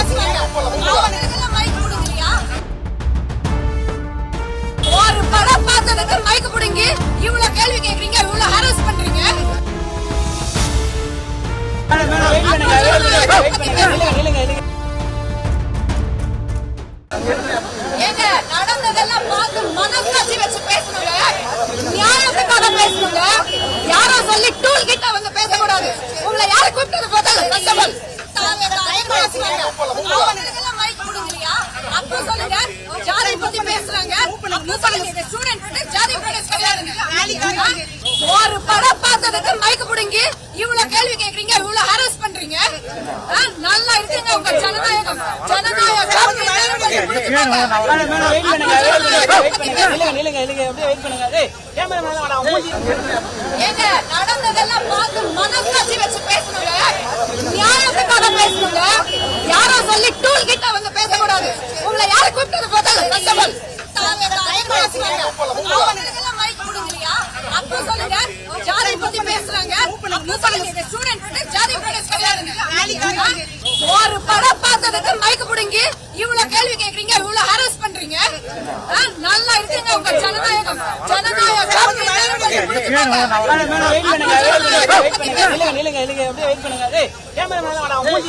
பேசுவாங்க. அவனுக்கு மைக் கொடுக்கலையா? ஒரு படம் பார்த்ததுக்கு மைக் புடுங்கி இவ்வளவு கேள்வி கேக்குறீங்க, இவ்வளவு ஹராஸ் பண்றீங்க. ஏங்க நடந்ததெல்லாம் பார்த்து மனசாட்சி வச்சு பேசணுங்க, நியாயத்துக்காக பேசணுங்க. யாரோ சொல்லி டூல் கிட்ட வந்து பேசக்கூடாது. உங்களை யாரு கூப்பிட்டது பார்த்தாலும் கஷ்டப்பல் அவனுக்கு மைக் கொடுக்கலையா? அப்ப சொல்லுங்க ஜாதி பத்தி பேசுறாங்க. அப்ப சொல்லுங்க ஸ்டூடெண்ட் ஜாதி கிடையாது. ஒரு படம் பார்த்ததுக்கு மைக் புடுங்கி இவ்வளவு கேள்வி கேக்குறீங்க, இவ்வளவு ஹராஸ் பண்றீங்க. நல்லா இருக்குங்க உங்க ஜனநாயகம். ஏங்க நடந்ததெல்லாம் பார்த்து மனசாட்சி வச்சு பேசணுங்க, நியாயத்துக்காக பேசணுங்க. யாரோ சொல்லி டூல் கிட்ட வந்து பேசக்கூடாது. உங்களை யாரு கூப்பிட்டது பார்த்தாலும் கஷ்டப்பல் அவனுக்கு மைக் கொடுக்கலையா? அப்ப சொல்லுங்க ஜாதி பத்தி பேசுறாங்க. அப்ப சொல்லுங்க ஸ்டூடெண்ட் ஜாதி கிடையாது. ஒரு படம் பார்த்ததுக்கு மைக் புடுங்கி இவ்வளவு கேள்வி கேக்குறீங்க, இவ்வளவு ஹராஸ் பண்றீங்க. நல்லா இருக்குங்க உங்க ஜனநாயகம். ஜனநாயகம்